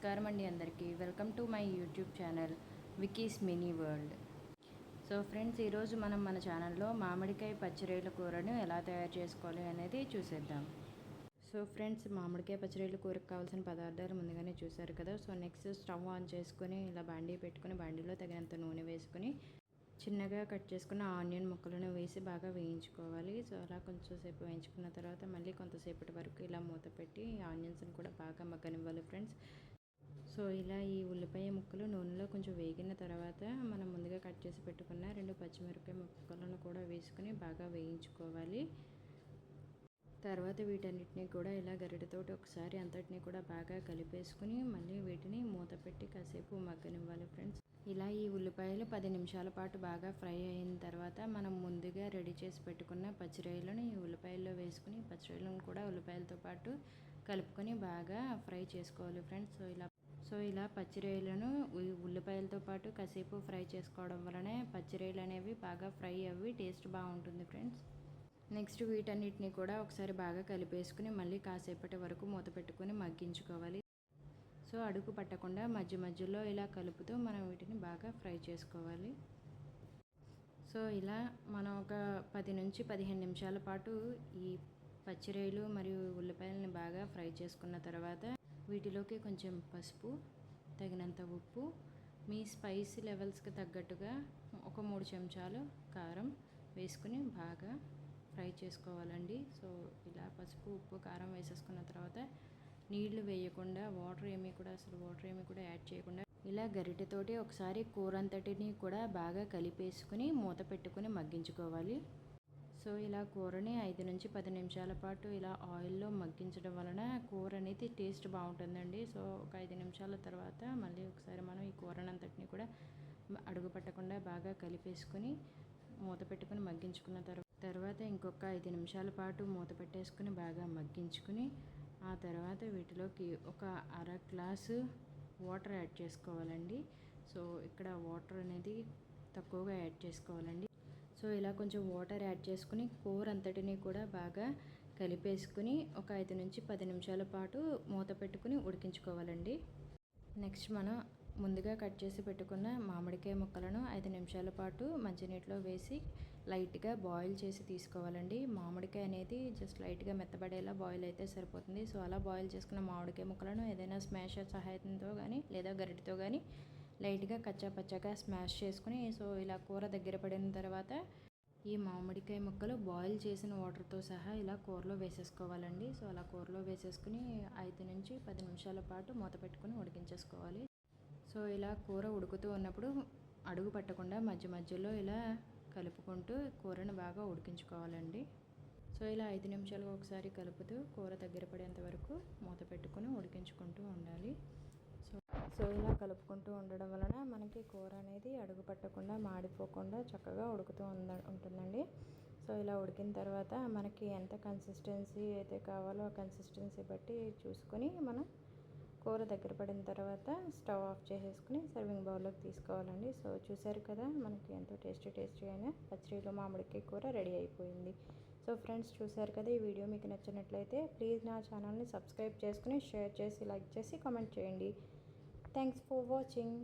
నమస్కారం అండి అందరికీ. Welcome to my YouTube channel Vicky's mini world. So friends, ఈరోజు మనం మన ఛానల్లో మామిడికాయ పచ్చిరొయ్యల కూరను ఎలా తయారు చేసుకోవాలి అనేది చూసేద్దాం. సో ఫ్రెండ్స్, మామిడికాయ పచ్చిరొయ్యల కూరకు కావాల్సిన పదార్థాలు ముందుగానే చూసారు కదా. సో నెక్స్ట్ స్టవ్ ఆన్ చేసుకొని ఇలా బాండీ పెట్టుకుని బాండీలో తగినంత నూనె వేసుకుని చిన్నగా కట్ చేసుకున్న ఆనియన్ ముక్కలను వేసి బాగా వేయించుకోవాలి. సో అలా కొంచెం సేపు వేయించుకున్న తర్వాత మళ్ళీ కొంతసేపటి వరకు ఇలా మూత పెట్టి ఆనియన్స్ని కూడా బాగా మగ్గనివ్వాలి ఫ్రెండ్స్. సో ఇలా ఈ ఉల్లిపాయ ముక్కలు నూనెలో కొంచెం వేగిన తర్వాత మనం ముందుగా కట్ చేసి పెట్టుకున్న 2 పచ్చిమిరపకాయ ముక్కలను కూడా వేసుకుని బాగా వేయించుకోవాలి. తర్వాత వీటన్నిటిని కూడా ఇలా గరిటెతోటి ఒకసారి అంతటిని కూడా బాగా కలిపేసుకుని మళ్ళీ వీటిని మూత పెట్టి కాసేపు మగ్గనివ్వాలి ఫ్రెండ్స్. ఇలా ఈ ఉల్లిపాయలు 10 నిమిషాల పాటు బాగా ఫ్రై అయిన తర్వాత మనం ముందుగా రెడీ చేసి పెట్టుకున్న పచ్చిరొయ్యలను ఈ ఉల్లిపాయల్లో వేసుకుని పచ్చిరొయ్యలను కూడా ఉల్లిపాయలతో పాటు కలుపుకొని బాగా ఫ్రై చేసుకోవాలి ఫ్రెండ్స్. సో ఇలా పచ్చిరొయ్యలను ఉల్లిపాయలతో పాటు కాసేపు ఫ్రై చేసుకోవడం వలనే పచ్చిరొయ్యలు అనేవి బాగా ఫ్రై అవి టేస్ట్ బాగుంటుంది ఫ్రెండ్స్. నెక్స్ట్ వీటన్నిటిని కూడా ఒకసారి బాగా కలిపేసుకుని మళ్ళీ కాసేపటి వరకు మూత పెట్టుకొని మగ్గించుకోవాలి. సో అడుగు పట్టకుండా మధ్య మధ్యలో ఇలా కలుపుతూ మనం వీటిని బాగా ఫ్రై చేసుకోవాలి. సో ఇలా మనం ఒక 10 నుంచి 15 నిమిషాల పాటు ఈ పచ్చిరొయ్యలు మరియు ఉల్లిపాయలని బాగా ఫ్రై చేసుకున్న తర్వాత వీటిలోకి కొంచెం పసుపు, తగినంత ఉప్పు, మీ స్పైసీ లెవెల్స్కి తగ్గట్టుగా ఒక 3 చెంచాలు కారం వేసుకుని బాగా ఫ్రై చేసుకోవాలండి. సో ఇలా పసుపు, ఉప్పు, కారం వేసేసుకున్న తర్వాత నీళ్లు వేయకుండా వాటర్ ఏమీ కూడా యాడ్ చేయకుండా ఇలా గరిటెతోటి ఒకసారి కూర అంతటిని కూడా బాగా కలిపేసుకుని మూత పెట్టుకుని మగ్గించుకోవాలి. సో ఇలా కూరని 5 నుంచి 10 నిమిషాల పాటు ఇలా ఆయిల్లో మగ్గించడం వలన కూర అనేది టేస్ట్ బాగుంటుందండి. సో ఒక 5 నిమిషాల తర్వాత మళ్ళీ ఒకసారి మనం ఈ కూరనంతటిని కూడా అడుగు పట్టకుండా బాగా కలిపేసుకుని మూత పెట్టుకుని మగ్గించుకున్న తర్వాత ఇంకొక 5 నిమిషాల పాటు మూత పెట్టేసుకుని బాగా మగ్గించుకుని ఆ తర్వాత వీటిలోకి ఒక అర గ్లాసు వాటర్ యాడ్ చేసుకోవాలండి. సో ఇక్కడ వాటర్ అనేది తక్కువగా యాడ్ చేసుకోవాలండి. సో ఇలా కొంచెం వాటర్ యాడ్ చేసుకుని కూర అంతటిని కూడా బాగా కలిపేసుకుని ఒక 5 నుంచి 10 నిమిషాల పాటు మూత పెట్టుకుని ఉడికించుకోవాలండి. నెక్స్ట్ మనం ముందుగా కట్ చేసి పెట్టుకున్న మామిడికాయ ముక్కలను 5 నిమిషాల పాటు మంచినీటిలో వేసి లైట్గా బాయిల్ చేసి తీసుకోవాలండి. మామిడికాయ అనేది జస్ట్ లైట్గా మెత్తబడేలా బాయిల్ అయితే సరిపోతుంది. సో అలా బాయిల్ చేసుకున్న మామిడికాయ ముక్కలను ఏదైనా స్మాషర్ సహాయంతో కానీ లేదా గరిటెతో కానీ లైట్గా కచ్చా పచ్చగా స్మాష్ చేసుకుని సో ఇలా కూర దగ్గర పడిన తర్వాత ఈ మామిడికాయ ముక్కలు బాయిల్ చేసిన వాటర్తో సహా ఇలా కూరలో వేసేసుకోవాలండి. సో అలా కూరలో వేసేసుకుని 5 నుంచి 10 నిమిషాల పాటు మూత పెట్టుకుని ఉడికించేసుకోవాలి. సో ఇలా కూర ఉడుకుతూ ఉన్నప్పుడు అడుగు పట్టకుండా మధ్య మధ్యలో ఇలా కలుపుకుంటూ కూరను బాగా ఉడికించుకోవాలండి. సో ఇలా 5 నిమిషాలకు ఒకసారి కలుపుతూ కూర దగ్గర పడేంత వరకు మూత పెట్టుకుని ఉడికించుకుంటూ ఉండాలి. సో ఇలా కలుపుకుంటూ ఉండడం వలన మనకి కూర అనేది అడుగు పట్టకుండా మాడిపోకుండా చక్కగా ఉడుకుతూ ఉంటుందండి. సో ఇలా ఉడికిన తర్వాత మనకి ఎంత కన్సిస్టెన్సీ అయితే కావాలో ఆ కన్సిస్టెన్సీ బట్టి చూసుకొని మనం కూర దగ్గర పడిన తర్వాత స్టవ్ ఆఫ్ చేసేసుకుని సర్వింగ్ బౌల్లోకి తీసుకోవాలండి. సో చూసారు కదా, మనకి ఎంతో టేస్టీ అయిన పచ్చిరొయ్యలు మామిడికాయ కూర రెడీ అయిపోయింది. సో ఫ్రెండ్స్, చూసారు కదా, ఈ వీడియో మీకు నచ్చినట్లయితే ప్లీజ్ నా ఛానల్ని సబ్స్క్రైబ్ చేసుకుని షేర్ చేసి లైక్ చేసి కామెంట్ చేయండి. Thanks for watching.